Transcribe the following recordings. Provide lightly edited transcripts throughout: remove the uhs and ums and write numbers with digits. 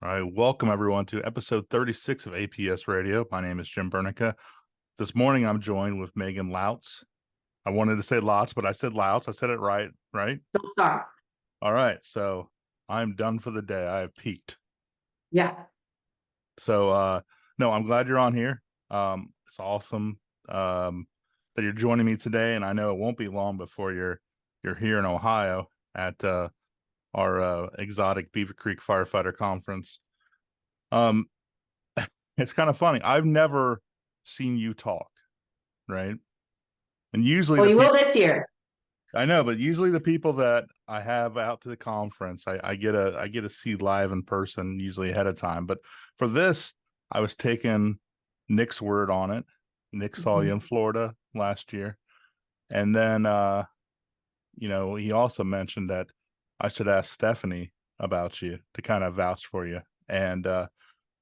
All right, welcome everyone to episode 36 of APS Radio. My name is Jim Bernica. This morning I'm joined with Megan Lautz. I wanted to say Lautz, but I said Lautz. I said it right? Don't start. All right, so I'm done for the day. I have peaked. Yeah. So no, I'm glad you're on here. It's awesome that you're joining me today, and I know it won't be long before you're here in Ohio at our exotic Beaver Creek Firefighter Conference. It's kind of funny. I've never seen you talk, right? And usually Well, you will this year. I know, but usually the people that I have out to the conference, I get to see live in person, usually ahead of time. But for this, I was taking Nick's word on it. Nick saw you in Florida last year. And then he also mentioned that I should ask Stephanie about you to kind of vouch for you. And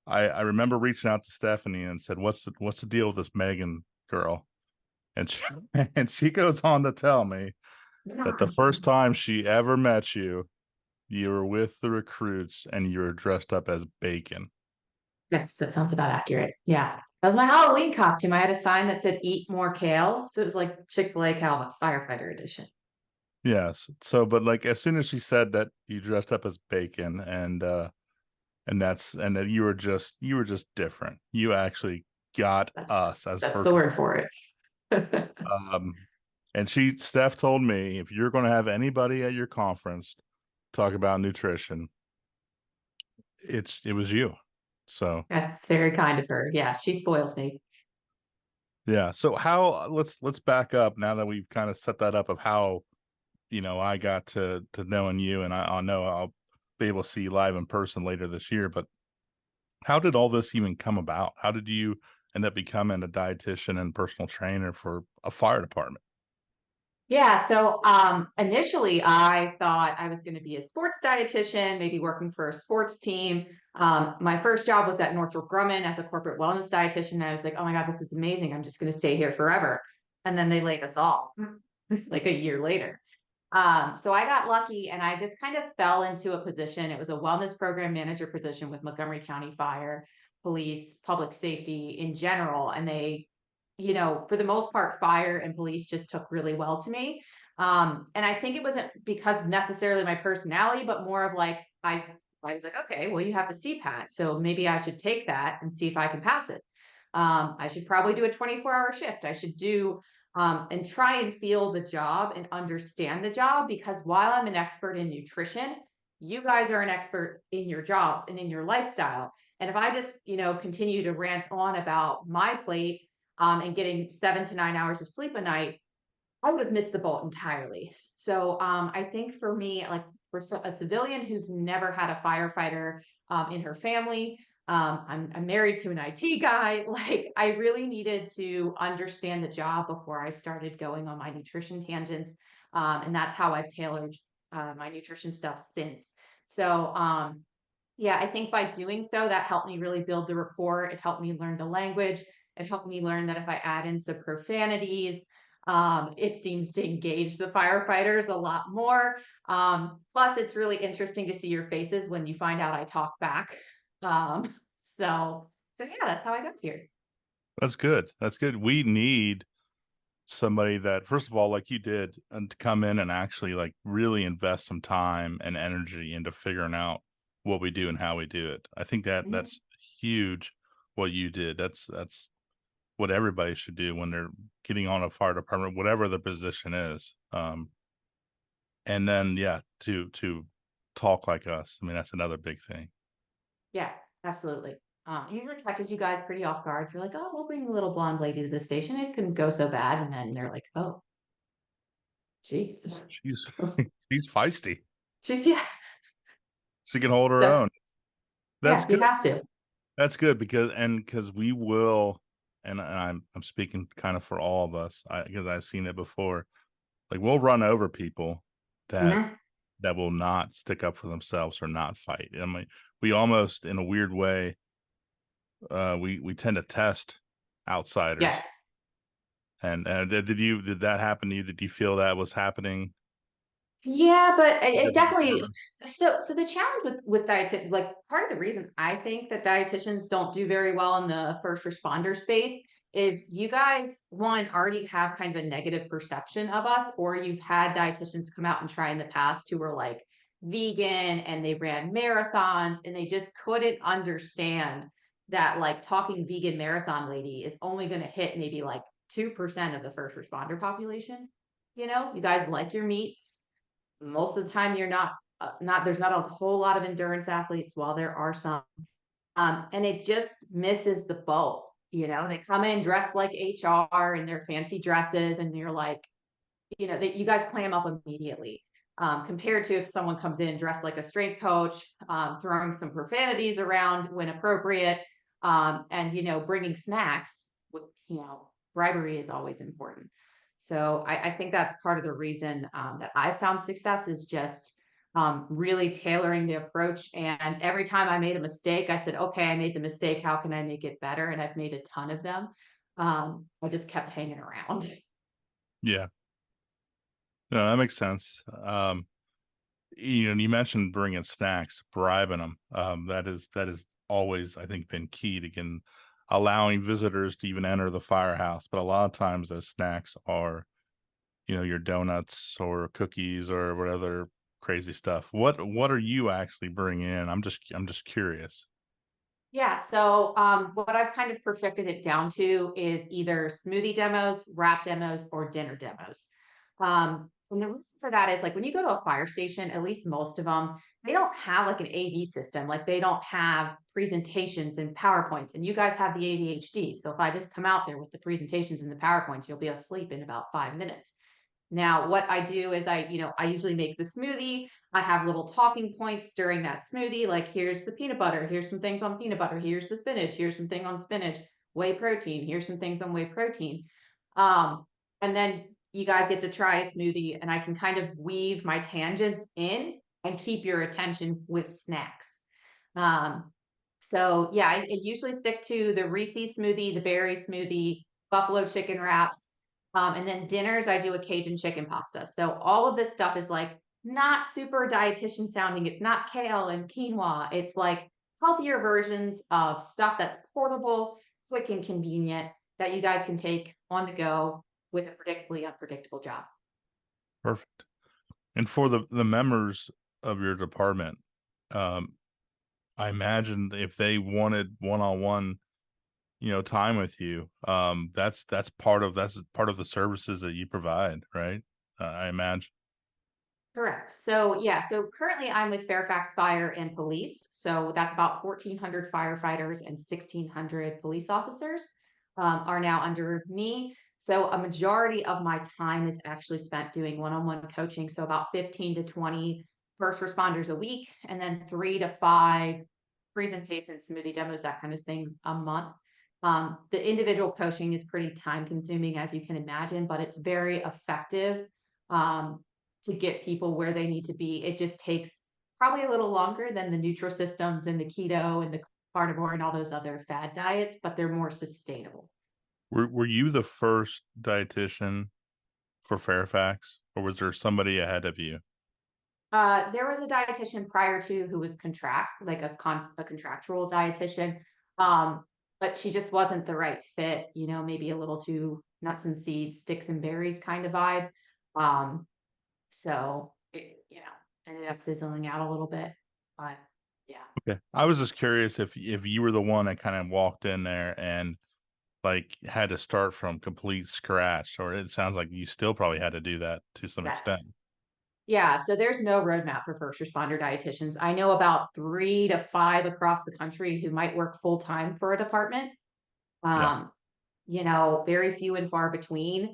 I remember reaching out to Stephanie and said, what's the deal with this Megan girl? And she goes on to tell me that the first time she ever met you, you were with the recruits and you were dressed up as bacon. Yes, that sounds about accurate. Yeah. That was my Halloween costume. I had a sign that said eat more kale. So it was like Chick-fil-A kale, but firefighter edition. Yes. So, but like as soon as she said that you dressed up as bacon and that you were just different. You actually got us as That's first. the word for it. And Steph told me if you're going to have anybody at your conference talk about nutrition, it was you. So that's very kind of her. Yeah, she spoils me. yeah. So let's back up now that we've kind of set that up of how, I got to knowing you, and I know I'll be able to see you live in person later this year. But how did all this even come about? How did you end up becoming a dietitian and personal trainer for a fire department? Yeah, so initially I thought I was going to be a sports dietitian, maybe working for a sports team. My first job was at Northrop Grumman as a corporate wellness dietitian. And I was like, oh my God, this is amazing. I'm just going to stay here forever. And then they laid us off like a year later. So I got lucky and I just kind of fell into a position. It was a wellness program manager position with Montgomery County Fire, police, public safety in general. And they, for the most part, fire and police just took really well to me. And I think it wasn't because necessarily my personality, but more of like, I was like, okay, well, you have the CPAT. So maybe I should take that and see if I can pass it. I should probably do a 24-hour shift. I should do and try and feel the job and understand the job, because while I'm an expert in nutrition, you guys are an expert in your jobs and in your lifestyle. And if I just, continue to rant on about my plate and getting 7 to 9 hours of sleep a night, I would have missed the boat entirely. So I think for me, like for a civilian who's never had a firefighter in her family, I'm married to an IT guy. Like I really needed to understand the job before I started going on my nutrition tangents. And that's how I've tailored my nutrition stuff since. So yeah, I think by doing so, that helped me really build the rapport. It helped me learn the language. It helped me learn that if I add in some profanities, it seems to engage the firefighters a lot more. Plus, it's really interesting to see your faces when you find out I talk back. So yeah, that's how I got here. That's good. That's good. We need somebody that, first of all, like you did, and to come in and actually like really invest some time and energy into figuring out what we do and how we do it. I think that that's huge what you did. That's what everybody should do when they're getting on a fire department, whatever the position is. And then to talk like us. I mean, that's another big thing. Yeah, absolutely. Usually catches you guys pretty off guard. You're like, oh, we'll bring the little blonde lady to the station. It couldn't go so bad. And then they're like, oh, geez. She's she's feisty. Yeah. She can hold her So, own. That's yeah, you good. have to. That's good because we will, and I'm speaking kind of for all of us, because I've seen it before. Like we'll run over people that will not stick up for themselves or not fight. I mean, we almost, in a weird way, we tend to test outsiders. Yes. And did that happen to you? Did you feel that was happening? Yeah, but it Different definitely departments. so the challenge with diet like part of the reason I think that dietitians don't do very well in the first responder space is you guys, one, already have kind of a negative perception of us, or you've had dietitians come out and try in the past who were like vegan and they ran marathons and they just couldn't understand that like talking vegan marathon lady is only going to hit maybe like 2% of the first responder population. You know, you guys like your meats most of the time you're not there's not a whole lot of endurance athletes while there are some and it just misses the boat. You know, they come in dressed like HR in their fancy dresses and you're like, you know, that you guys clam up immediately. Compared to if someone comes in dressed like a strength coach, throwing some profanities around when appropriate, and you know, bringing snacks. With you know, bribery is always important. So I think that's part of the reason that I've found success is just really tailoring the approach. And every time I made a mistake, I said, "Okay, I made the mistake. How can I make it better?" And I've made a ton of them. I just kept hanging around. Yeah, no, that makes sense. You mentioned bringing snacks, bribing them. That is always, I think, been key to getting allowing visitors to even enter the firehouse. But a lot of times those snacks are, your donuts or cookies or whatever crazy stuff. What are you actually bringing in? I'm just curious. Yeah, so what I've kind of perfected it down to is either smoothie demos, wrap demos, or dinner demos. And the reason for that is like when you go to a fire station, at least most of them, they don't have like an AV system. Like they don't have presentations and PowerPoints, and you guys have the ADHD. So if I just come out there with the presentations and the PowerPoints, you'll be asleep in about 5 minutes. Now, what I do is I usually make the smoothie. I have little talking points during that smoothie, like here's the peanut butter, here's some things on peanut butter, here's the spinach, here's some thing on spinach, whey protein, here's some things on whey protein. Um, and then you guys get to try a smoothie, and I can kind of weave my tangents in and keep your attention with snacks. Um, so yeah, I usually stick to the Reese's smoothie, the berry smoothie, buffalo chicken wraps. And then dinners, I do a Cajun chicken pasta. So all of this stuff is like not super dietitian sounding. It's not kale and quinoa. It's like healthier versions of stuff that's portable, quick and convenient that you guys can take on the go with a predictably unpredictable job. Perfect. And for the members of your department, um, I imagine if they wanted one-on-one, time with you, that's part of the services that you provide, right? I imagine. Correct. So yeah, so currently I'm with Fairfax Fire and Police. So that's about 1,400 firefighters and 1,600 police officers are now under me. So a majority of my time is actually spent doing one-on-one coaching. So about 15 to 20 first responders a week, and then 3 to 5 presentations, smoothie demos, that kind of thing a month. The individual coaching is pretty time consuming, as you can imagine, but it's very effective. Um, to get people where they need to be. It just takes probably a little longer than the Nutrisystems and the keto and the carnivore and all those other fad diets, but they're more sustainable. Were you the first dietitian for Fairfax, or was there somebody ahead of you? There was a dietitian prior to who was like a contractual dietitian, but she just wasn't the right fit. You know, maybe a little too nuts and seeds, sticks and berries kind of vibe. Um, so it, ended up fizzling out a little bit, but yeah. Okay. I was just curious if you were the one that kind of walked in there and like had to start from complete scratch, or it sounds like you still probably had to do that to some extent. Yes. Yeah, so there's no roadmap for first responder dietitians. I know about 3 to 5 across the country who might work full time for a department. Yeah. Um, very few and far between.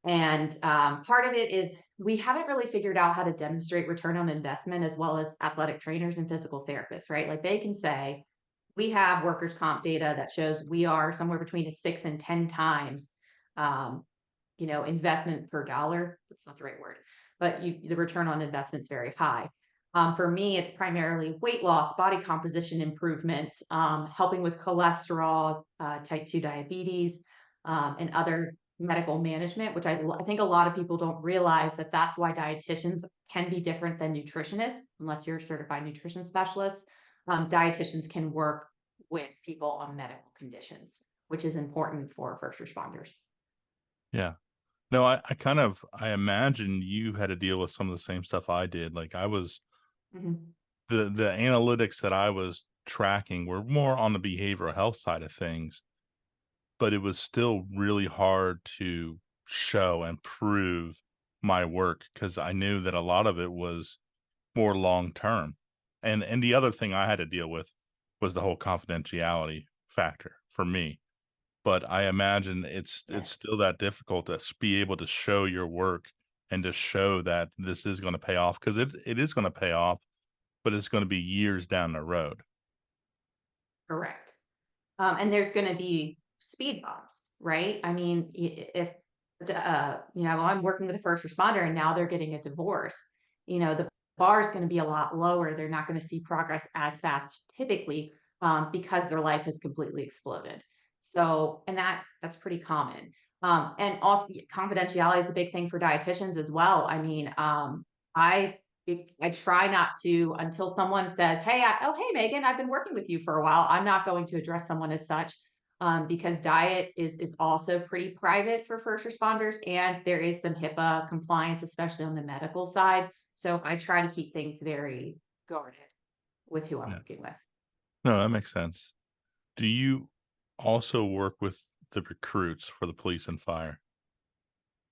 And part of it is we haven't really figured out how to demonstrate return on investment as well as athletic trainers and physical therapists, right? Like they can say, we have workers' comp data that shows we are somewhere between a 6 and 10 times um, investment per dollar. That's not the right word, but the return on investment is very high. For me, it's primarily weight loss, body composition improvements, helping with cholesterol, type 2 diabetes, and other medical management, which I think a lot of people don't realize that that's why dietitians can be different than nutritionists, unless you're a certified nutrition specialist. Dietitians can work with people on medical conditions, which is important for first responders. Yeah. No, I imagine you had to deal with some of the same stuff I did. Like I was Mhm. the analytics that I was tracking were more on the behavioral health side of things, but it was still really hard to show and prove my work because I knew that a lot of it was more long term. And the other thing I had to deal with was the whole confidentiality factor for me. But I imagine it's Yes, still that difficult to be able to show your work and to show that this is going to pay off because it is going to pay off, but it's going to be years down the road. correct. And there's going to be speed bumps, right? I mean, if I'm working with a first responder and now they're getting a divorce, the bar is going to be a lot lower. They're not going to see progress as fast typically, because their life has completely exploded. So, and that's pretty common. And also confidentiality is a big thing for dietitians as well. I mean, I I try not to until someone says, "Hey, oh hey Megan, I've been working with you for a while." I'm not going to address someone as such, because diet is also pretty private for first responders, and there is some HIPAA compliance, especially on the medical side. So I try to keep things very guarded with who I'm Yeah. working with. No, that makes sense. Do you also work with the recruits for the police and fire?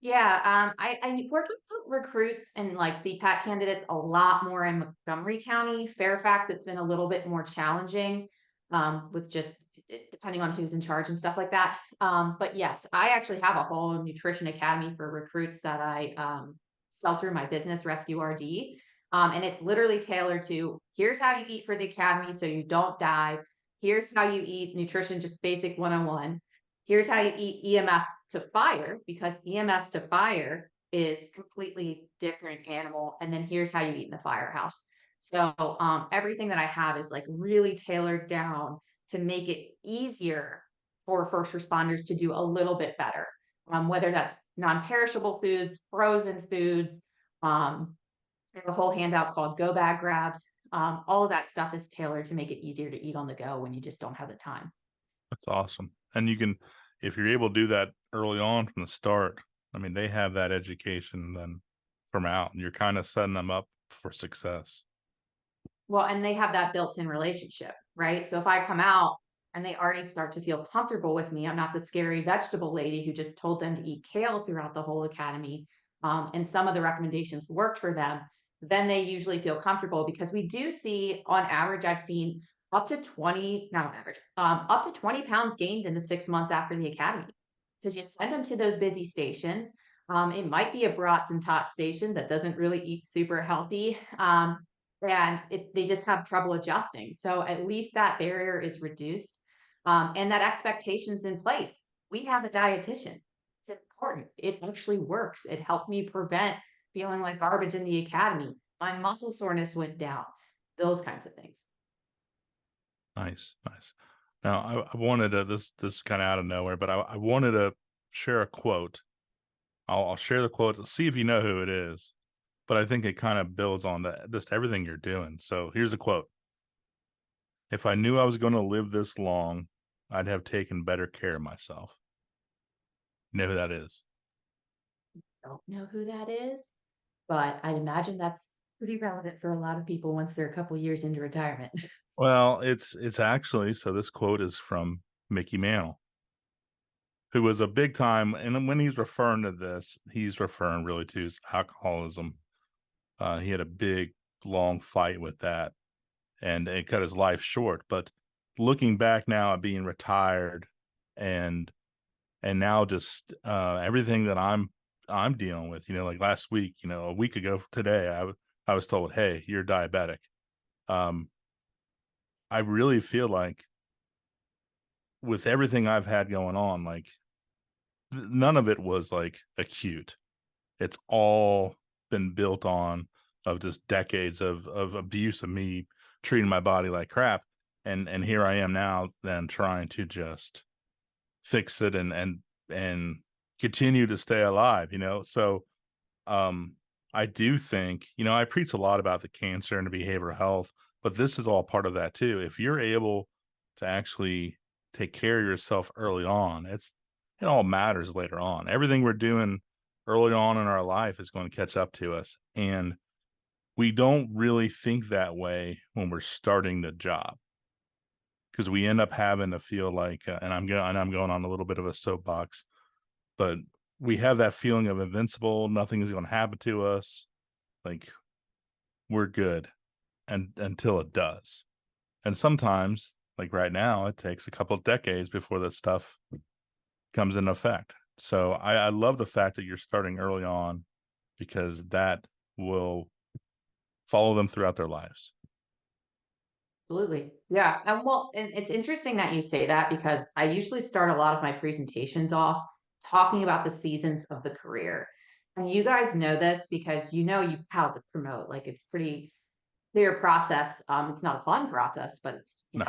Yeah, I work with recruits and like CPAT candidates a lot more in Montgomery County. Fairfax, it's been a little bit more challenging, with just depending on who's in charge and stuff like that. But yes, I actually have a whole nutrition academy for recruits that I sell through my business, Rescue RD. And it's literally tailored to here's how you eat for the academy so you don't die. Here's how you eat nutrition, just basic 101. Here's how you eat EMS to fire, because EMS to fire is completely different animal. And then here's how you eat in the firehouse. So everything that I have is like really tailored down to make it easier for first responders to do a little bit better. Whether that's non-perishable foods, frozen foods, I have a whole handout called Go Bag Grabs. All of that stuff is tailored to make it easier to eat on the go when you just don't have the time. That's awesome. And you can, if you're able to do that early on from the start, I mean, they have that education then from out, and you're kind of setting them up for success. Well, and they have that built-in relationship, right? So if I come out and they already start to feel comfortable with me, I'm not the scary vegetable lady who just told them to eat kale throughout the whole academy, and some of the recommendations worked for them, then they usually feel comfortable because we do see, on average, I've seen up to 20, not on average, up to 20 pounds gained in the 6 months after the academy. Because you send them to those busy stations. It might be a brats and tots station that doesn't really eat super healthy. And they just have trouble adjusting. So at least that barrier is reduced, and that expectation's in place. We have a dietitian. It's important. It actually works. It helped me prevent feeling like garbage in the academy. My muscle soreness went down. Those kinds of things. Nice, nice. Now, I wanted to this kind of out of nowhere, but I wanted to share a quote. I'll share the quote to see if you know who it is, but I think it kind of builds on that, just everything you're doing. So here's a quote: "If I knew I was going to live this long, I'd have taken better care of myself." You know who that is? Don't know who that is, but I'd imagine that's pretty relevant for a lot of people once they're a couple years into retirement. Well, it's actually, so this quote is from Mickey Mantle, who was a big time, and when he's referring to this, he's referring really to his alcoholism. He had a big, long fight with that, and it cut his life short. But looking back now at being retired, and now just everything that I'm dealing with, like last week, a week ago today, I was told, "Hey, you're diabetic." Um, I really feel like with everything I've had going on, like none of it was like acute. It's all been built on of just decades of abuse of me treating my body like crap. And here I am now then trying to just fix it and continue to stay alive, So um I do think, I preach a lot about the cancer and the behavioral health, but this is all part of that too. If you're able to actually take care of yourself early on, it all matters later on. Everything we're doing early on in our life is going to catch up to us. And we don't really think that way when we're starting the job, because we end up having to feel like, and I'm going on a little bit of a soapbox, but we have that feeling of invincible. Nothing is going to happen to us. Like, we're good, and until it does. And sometimes, like right now, it takes a couple of decades before that stuff comes into effect. So I love the fact that you're starting early on, because that will follow them throughout their lives. Absolutely. Yeah. And it's interesting that you say that because I usually start a lot of my presentations off talking about the seasons of the career. And you guys know this because you how to promote. Like it's pretty clear process. It's not a fun process, but No.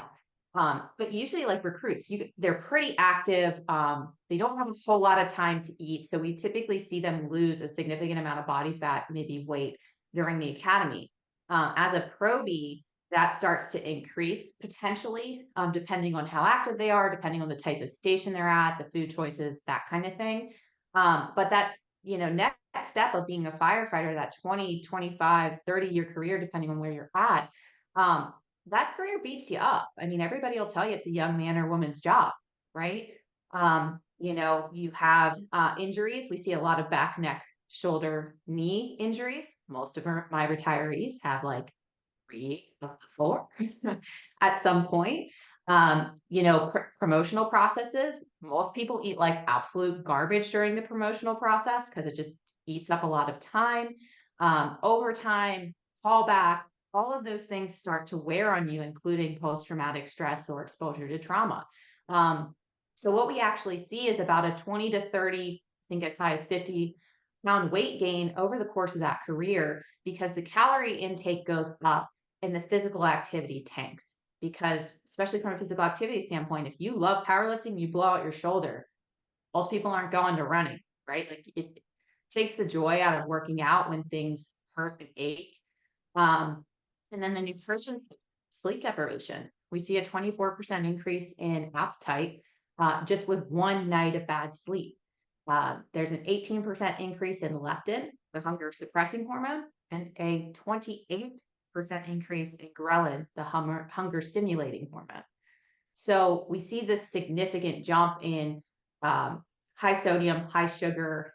but usually like recruits, they're pretty active. They don't have a whole lot of time to eat. So we typically see them lose a significant amount of body fat, maybe weight during the academy. As a probie, that starts to increase potentially, depending on how active they are, depending on the type of station they're at, the food choices, that kind of thing. But that, next step of being a firefighter, that 20, 25, 30-year career, depending on where you're at, that career beats you up. I mean, everybody will tell you it's a young man or woman's job, right? You have injuries. We see a lot of back, neck, shoulder, knee injuries. Most of my retirees have like 3 of the 4 at some point. Promotional processes. Most people eat like absolute garbage during the promotional process because it just eats up a lot of time. Overtime, callback, all of those things start to wear on you, including post-traumatic stress or exposure to trauma. So what we actually see is about a 20 to 30, I think as high as 50-pound weight gain over the course of that career because the calorie intake goes up and the physical activity tanks. Because especially from a physical activity standpoint, if you love powerlifting, you blow out your shoulder. Most people aren't going to running, right? Like it takes the joy out of working out when things hurt and ache. And then the nutrition, sleep deprivation. We see a 24% increase in appetite just with one night of bad sleep. There's an 18% increase in leptin, the hunger suppressing hormone, and a 28% increase in ghrelin, the hunger stimulating hormone. So we see this significant jump in high sodium, high sugar,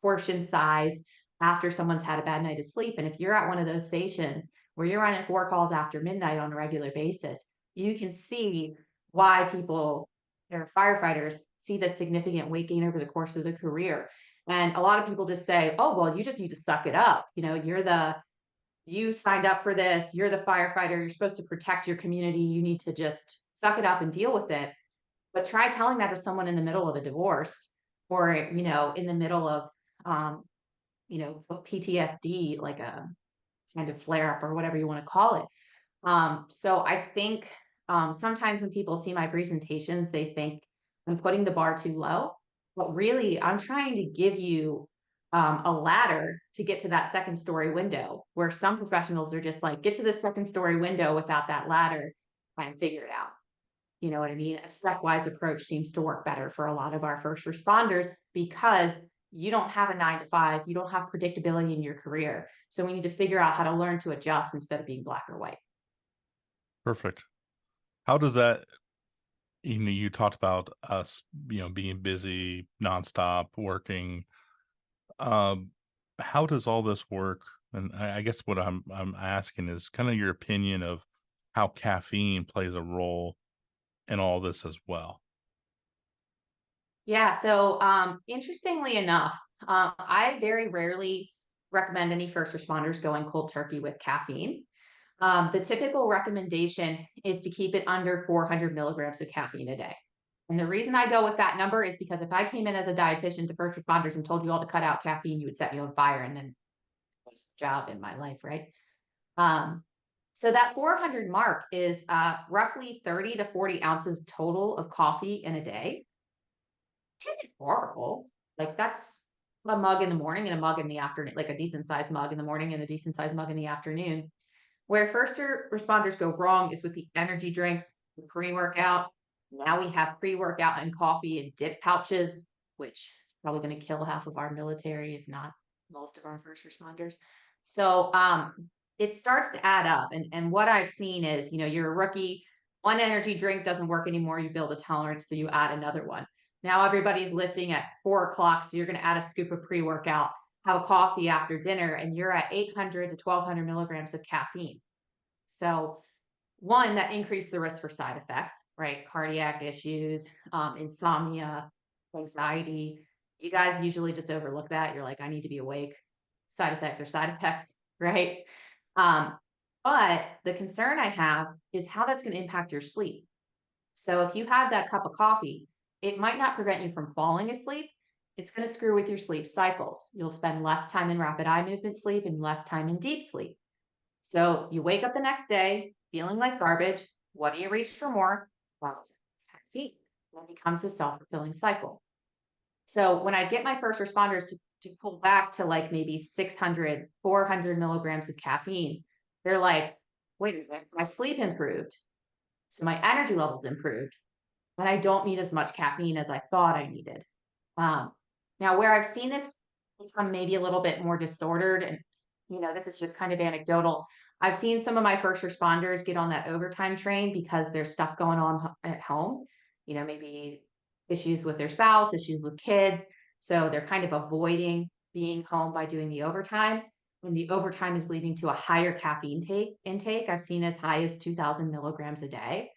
portion size after someone's had a bad night of sleep. And if you're at one of those stations where you're running 4 calls after midnight on a regular basis, you can see why people or firefighters see this significant weight gain over the course of the career. And a lot of people just say, oh, well, you just need to suck it up. You signed up for this, you're the firefighter, you're supposed to protect your community, you need to just suck it up and deal with it. But try telling that to someone in the middle of a divorce or, in the middle of, PTSD, like a kind of flare up or whatever you want to call it. So I think sometimes when people see my presentations, they think I'm putting the bar too low, but really I'm trying to give you a ladder to get to that second story window where some professionals are just like, get to the second story window without that ladder and figure it out. You know what I mean? A stepwise approach seems to work better for a lot of our first responders because you don't have a 9 to 5, you don't have predictability in your career. So we need to figure out how to learn to adjust instead of being black or white. Perfect. How does that, you talked about us, being busy, nonstop, working. How does all this work? And I guess what I'm asking is kind of your opinion of how caffeine plays a role in all this as well. Yeah, so interestingly enough, I very rarely recommend any first responders going cold turkey with caffeine. The typical recommendation is to keep it under 400 milligrams of caffeine a day. And the reason I go with that number is because if I came in as a dietitian to first responders and told you all to cut out caffeine, you would set me on fire and then what's the job in my life, right? So that 400 mark is roughly 30 to 40 ounces total of coffee in a day. which isn't horrible. Like that's a mug in the morning and a mug in the afternoon, like a decent sized mug in the morning and a decent sized mug in the afternoon. Where responders go wrong is with the energy drinks, the pre-workout. Now we have pre-workout and coffee and dip pouches, which is probably going to kill half of our military, if not most of our first responders. So it starts to add up. And what I've seen is, you're a rookie, one energy drink doesn't work anymore, you build a tolerance, so you add another one. Now everybody's lifting at 4 o'clock, so you're going to add a scoop of pre-workout, have a coffee after dinner, and you're at 800 to 1200 milligrams of caffeine. So one, that increased the risk for side effects, right? Cardiac issues, insomnia, anxiety. You guys usually just overlook that. You're like, I need to be awake. Side effects are side effects, right? Um, but the concern I have is how that's going to impact your sleep. So if you have that cup of coffee, it might not prevent you from falling asleep. It's going to screw with your sleep cycles. You'll spend less time in rapid eye movement sleep and less time in deep sleep. So you wake up the next day feeling like garbage. What do you reach for more? Well, caffeine. It becomes a self-fulfilling cycle. So when I get my first responders to pull back to like maybe 600, 400 milligrams of caffeine, they're like, wait a minute, my sleep improved. So my energy levels improved, and I don't need as much caffeine as I thought I needed. Um, Now, where I've seen this become maybe a little bit more disordered, and this is just kind of anecdotal. I've seen some of my first responders get on that overtime train because there's stuff going on at home. Maybe issues with their spouse, issues with kids. So they're kind of avoiding being home by doing the overtime. When the overtime is leading to a higher caffeine intake, I've seen as high as 2000 milligrams a day.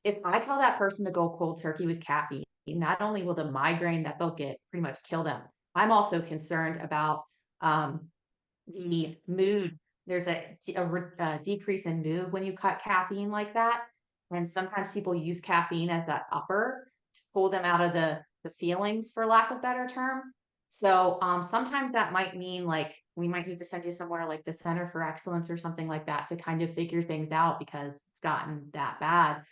If I tell that person to go cold turkey with caffeine, not only will the migraine that they'll get pretty much kill them, I'm also concerned about the mood. There's a decrease in mood when you cut caffeine like that. And sometimes people use caffeine as that upper to pull them out of the feelings, for lack of better term. So sometimes that might mean like we might need to send you somewhere like the Center for Excellence or something like that to kind of figure things out because it's gotten that bad.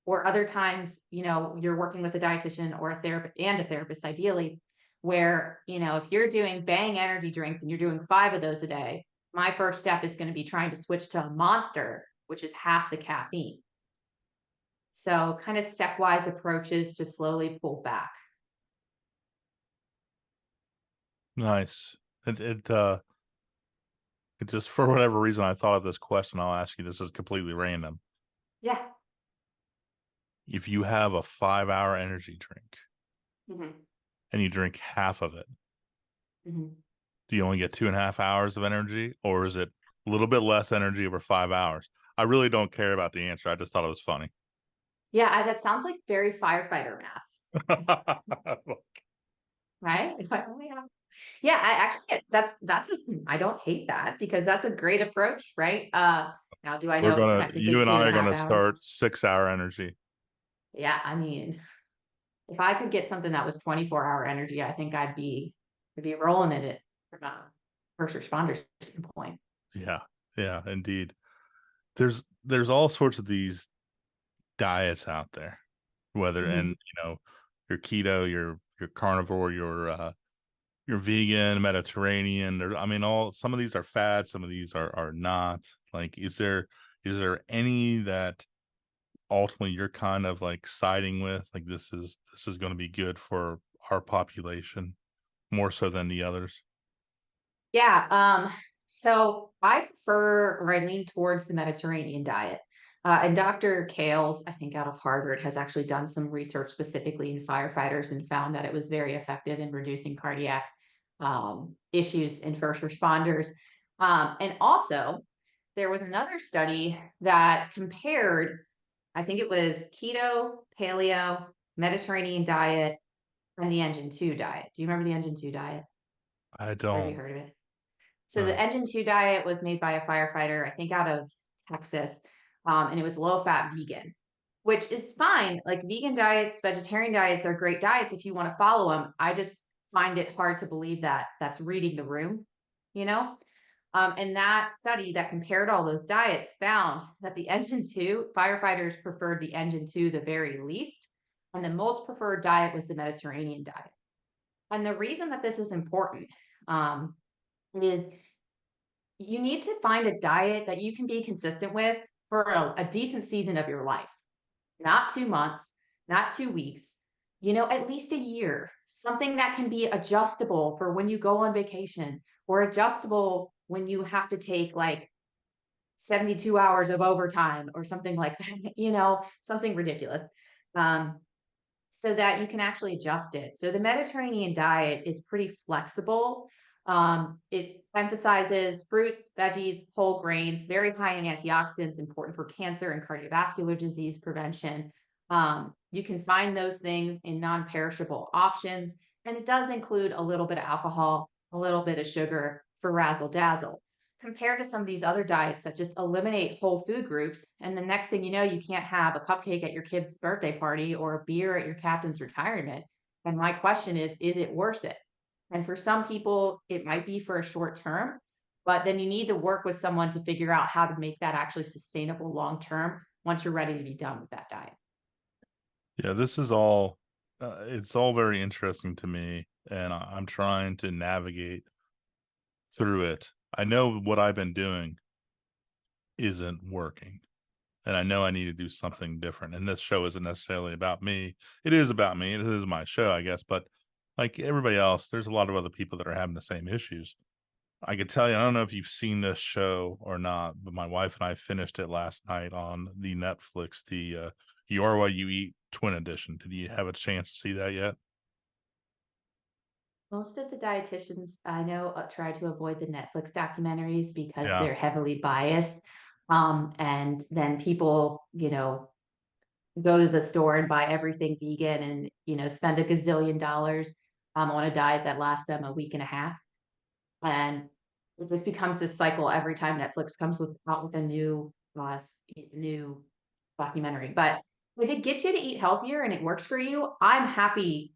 Or other times, you're working with a dietitian or a therapist ideally, where, if you're doing bang energy drinks and you're doing 5 of those a day, my first step is going to be trying to switch to a monster, which is half the caffeine. So kind of stepwise approaches to slowly pull back. Nice. It just, for whatever reason, I thought of this question. I'll ask you. This is completely random. Yeah. If you have a 5-hour energy drink hmm and you drink half of it, hmm do you only get 2.5 hours of energy, or is it a little bit less energy over 5 hours? I really don't care about the answer. I just thought it was funny. Yeah, that sounds like very firefighter math, right? If I only have, yeah, I actually I don't hate that because that's a great approach, right? Now do I know it's technically You and two I and a are half gonna hours? start 6-hour energy. Yeah, I mean, if I could get something that was 24-hour energy, I think I'd be rolling in it from a first responder standpoint. Yeah, yeah, indeed. There's all sorts of these diets out there, whether and Mhm. your keto, your carnivore, your vegan, Mediterranean. I mean, all some of these are fad, some of these are not. Like, is there any that ultimately you're kind of like siding with? Like, this is going to be good for our population more so than the others. Yeah, so I prefer or I lean towards the Mediterranean diet. And Dr. Kales, I think out of Harvard, has actually done some research specifically in firefighters and found that it was very effective in reducing cardiac issues in first responders. And also, there was another study that compared, I think it was keto, paleo, Mediterranean diet, and the Engine 2 diet. Do you remember the Engine 2 diet? I Or have you don't. heard of it? So the Engine 2 diet was made by a firefighter, I think out of Texas, and it was low-fat vegan, which is fine. Like vegan diets, vegetarian diets are great diets if you want to follow them. I just find it hard to believe that that's reading the room, you know? And that study that compared all those diets found that the Engine 2 firefighters preferred the Engine 2 the very least. And the most preferred diet was the Mediterranean diet. And the reason that this is important um, is you need to find a diet that you can be consistent with for a decent season of your life, not 2 months, not 2 weeks, at least a year. Something that can be adjustable for when you go on vacation or adjustable when you have to take like 72 hours of overtime or something like that, something ridiculous. Um, so that you can actually adjust it. So the Mediterranean diet is pretty flexible. It emphasizes fruits, veggies, whole grains, very high in antioxidants, important for cancer and cardiovascular disease prevention. You can find those things in non-perishable options, and it does include a little bit of alcohol, a little bit of sugar for razzle dazzle. Compared to some of these other diets that just eliminate whole food groups, and the next thing you know, you can't have a cupcake at your kid's birthday party or a beer at your captain's retirement. And my question is it worth it? And for some people, it might be for a short term, but then you need to work with someone to figure out how to make that actually sustainable long term once you're ready to be done with that diet. Yeah, this is all it's all very interesting to me, and I'm trying to navigate through it. I know what I've been doing isn't working, and I know I need to do something different. And this show isn't necessarily about me. It is about me. It is my show, I guess, but like everybody else, there's a lot of other people that are having the same issues. I could tell you, I don't know if you've seen this show or not, but my wife and I finished it last night on the Netflix, the You Are What You Eat Twin Edition. Did you have a chance to see that yet? Most of the dietitians I know try to avoid the Netflix documentaries because Yeah, they're heavily biased. And then people, go to the store and buy everything vegan and, spend a gazillion dollars on a diet that lasts them a week and a half. And it just becomes this cycle every time Netflix comes out with a new documentary. But if it gets you to eat healthier and it works for you, I'm happy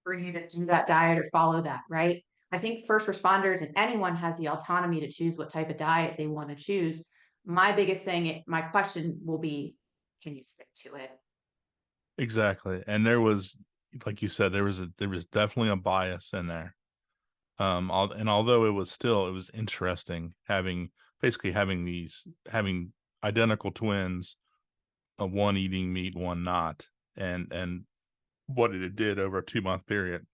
for you to do that diet or follow that, right? I think first responders and anyone has the autonomy to choose what type of diet they want to choose. My biggest thing, my question will be, can you stick to it? exactly. And there was, like you said, there was definitely a bias in there. And although it was interesting having identical twins, one eating meat, one not, and what it did over a 2 month period.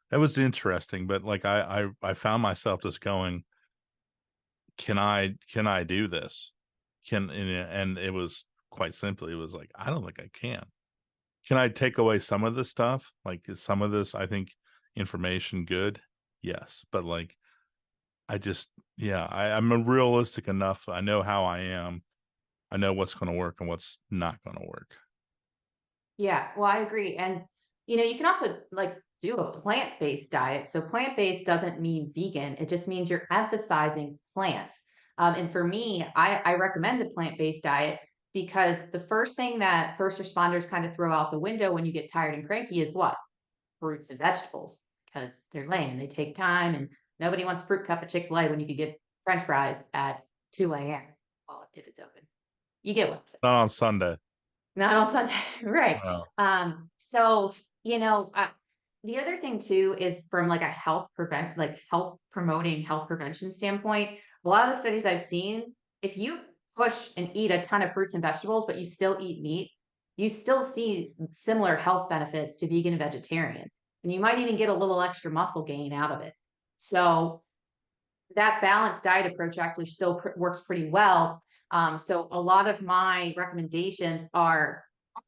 That was interesting, but like I found myself just going, can I do this? And it was quite simply, it was like, I don't think I can. Can I take away some of this stuff? Like, is some of this, I think, information good? Yes. But like, yeah, I'm realistic enough. I know how I am. I know what's going to work and what's not going to work. Yeah, well, I agree. And you can also like do a plant-based diet. So plant-based doesn't mean vegan. It just means you're emphasizing plants. And for me, I recommend a plant-based diet because the first thing that first responders kind of throw out the window when you get tired and cranky is what? Fruits and vegetables, because they're lame and they take time and nobody wants a fruit cup of Chick-fil-A when you could get French fries at 2 a.m. Well, if it's open. You get what I'm saying. Not on Sunday. Not on Sunday, right. No. So, the other thing too is from like a health promoting health prevention standpoint, a lot of the studies I've seen, if you push and eat a ton of fruits and vegetables, but you still eat meat, you still see similar health benefits to vegan and vegetarian. And you might even get a little extra muscle gain out of it. So that balanced diet approach actually still works pretty well. So a lot of my recommendations are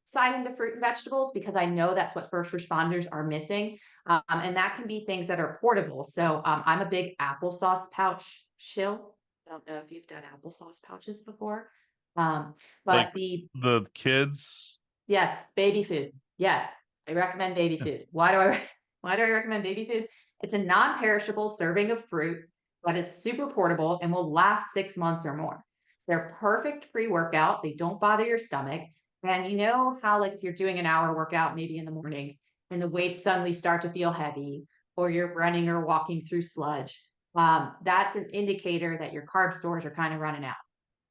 citing the fruit and vegetables because I know that's what first responders are missing. And that can be things that are portable. So I'm a big applesauce pouch shill. I don't know if you've done applesauce pouches before. Um, Like but the kids. yes, baby food. Yes, I recommend baby food. Why do I recommend baby food? It's a non-perishable serving of fruit that is super portable and will last 6 months or more. They're perfect pre-workout. They don't bother your stomach. And you know how like if you're doing an hour workout maybe in the morning and the weights suddenly start to feel heavy or you're running or walking through sludge, that's an indicator that your carb stores are kind of running out.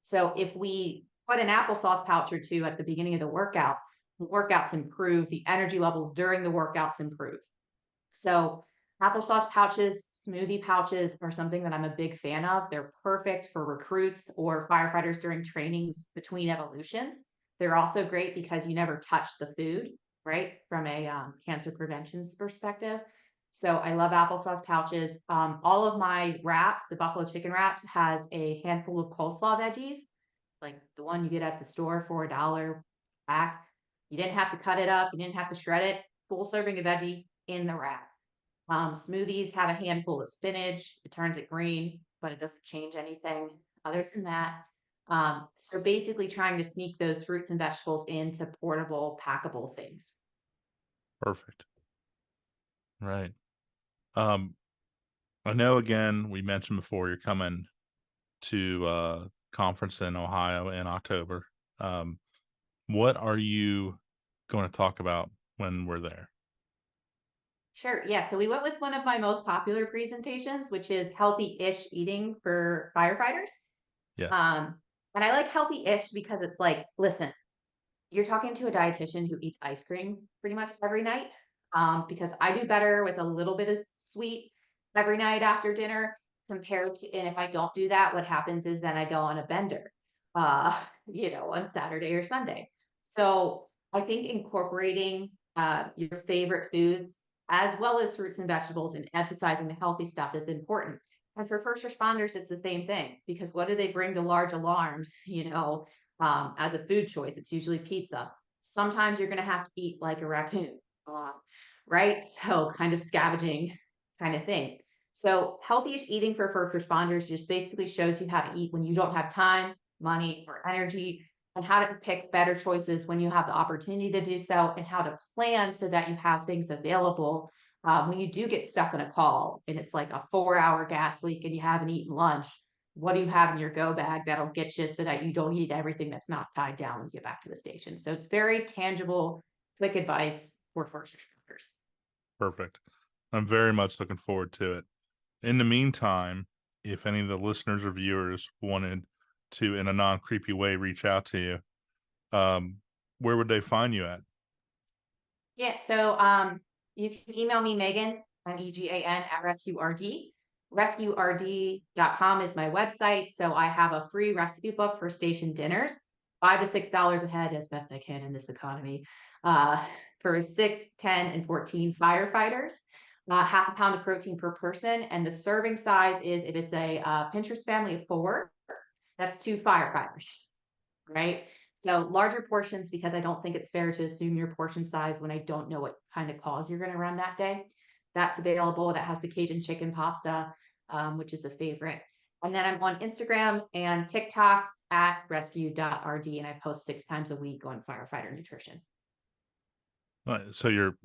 So if we put an applesauce pouch or two at the beginning of the workout, the workouts improve, the energy levels during the workouts improve. So applesauce pouches, smoothie pouches are something that I'm a big fan of. They're perfect for recruits or firefighters during trainings between evolutions. They're also great because you never touch the food, right? From a cancer prevention perspective. So I love applesauce pouches. All of my wraps, the buffalo chicken wraps, has a handful of coleslaw veggies, like the one you get at the store for $1 pack. You didn't have to cut it up. You didn't have to shred it. Full serving of veggie in the wrap. Smoothies have a handful of spinach. It turns it green, but it doesn't change anything other than that. So basically trying to sneak those fruits and vegetables into portable, packable things. Perfect. Right. I know, again, we mentioned before you're coming to conference in Ohio in October. What are you going to talk about when we're there? Sure. Yeah. So we went with one of my most popular presentations, which is healthy-ish eating for firefighters. Yes. And I like healthy-ish because it's like, listen, you're talking to a dietitian who eats ice cream pretty much every night. Because I do better with a little bit of sweet every night after dinner compared to, and if I don't do that, what happens is then I go on a bender, on Saturday or Sunday. So I think incorporating your favorite foods as well as fruits and vegetables and emphasizing the healthy stuff is important. And for first responders, it's the same thing because what do they bring to large alarms, as a food choice? It's usually pizza. Sometimes you're going to have to eat like a raccoon, right? So kind of scavenging kind of thing. So healthy-ish eating for first responders just basically shows you how to eat when you don't have time, money, or energy, and how to pick better choices when you have the opportunity to do so, and how to plan so that you have things available when you do get stuck on a call and it's like a 4-hour gas leak and you haven't eaten lunch. What do you have in your go bag that'll get you so that you don't eat everything that's not tied down when you get back to the station? So it's very tangible, quick advice for first responders. Perfect. I'm very much looking forward to it. In the meantime, if any of the listeners or viewers wanted to, in a non-creepy way, reach out to you, where would they find you at? Yeah, so you can email me, Megan, Megan at RescueRD. RescueRD.com is my website. So I have a free recipe book for station dinners, $5 to $6 a head, as best I can in this economy, for 6, 10, and 14 firefighters. Half a pound of protein per person. And the serving size is, if it's a Pinterest family of 4, that's 2 firefighters, right? So larger portions, because I don't think it's fair to assume your portion size when I don't know what kind of calls you're going to run that day. That's available. That has the Cajun chicken pasta, which is a favorite. And then I'm on Instagram and TikTok at rescue.rd, and I post 6 times a week on firefighter nutrition. So you're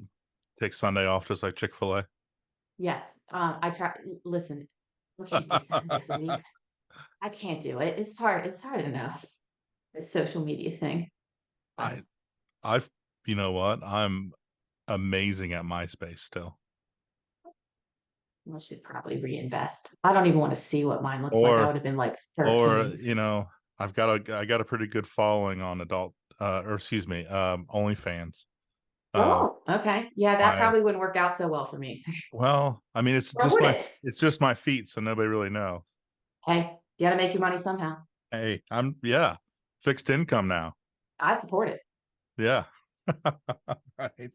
take Sunday off just like Chick-fil-A? Yes. I try. Listen, I can't do 7 days a week. I can't do it. It's hard. It's hard enough. The social media thing. I've, you know what? I'm amazing at MySpace still. I should probably reinvest. I don't even want to see what mine looks like. I would have been like 13. I got a pretty good following on OnlyFans. Oh, okay. Yeah, that probably wouldn't work out so well for me. Well, I mean, it's Or would it? just my feet, so nobody really knows. Hey, you got to make your money somehow. Hey, fixed income now. I support it. Yeah. Right.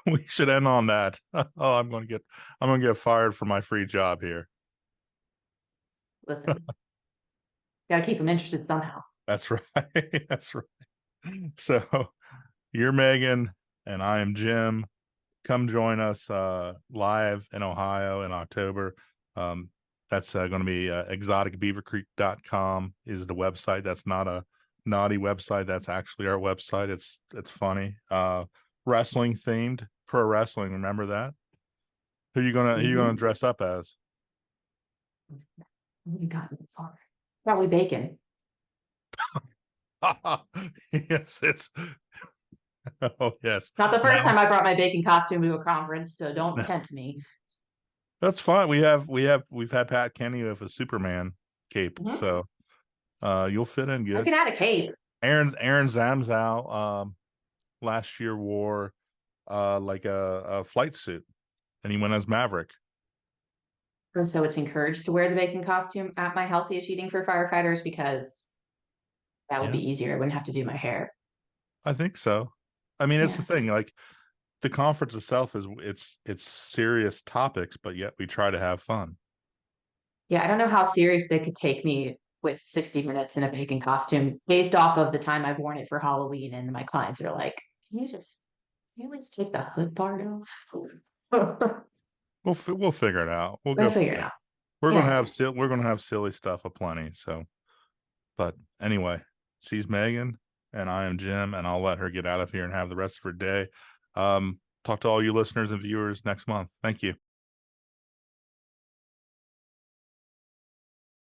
We should end on that. Oh, I'm gonna get fired for my free job here. Listen, got to keep them interested somehow. That's right. That's right. So you're Megan and I am Jim. Come join us live in Ohio in October. That's going to be exoticbeavercreek.com is the website. That's not a naughty website. That's actually our website. It's funny. Wrestling themed, pro wrestling. Remember that? Who you gonna dress up as? We got far. Probably bacon. Yes, it's oh yes. Not the first time I brought my bacon costume to a conference, so don't tempt me. That's fine. We've had Pat Kenny with a Superman cape, so you'll fit in good. I can add a cape. Aaron Zamzow last year wore like a flight suit, and he went as Maverick. Oh, so it's encouraged to wear the bacon costume at my healthiest eating for firefighters because that would Yeah, be easier. I wouldn't have to do my hair. I think so. I mean, it's the Yeah. thing. Like the conference itself is it's serious topics, but yet we try to have fun. Yeah, I don't know how serious they could take me with 60 minutes in a bacon costume based off of the time I've worn it for Halloween, and my clients are like, can you at least take the hood part off? We'll figure it out. We'll We'll go from figure it there. out. Yeah. We're gonna have silly stuff aplenty. So, but anyway, she's Megan, and I am Jim, and I'll let her get out of here and have the rest of her day. Talk to all you listeners and viewers next month. Thank you.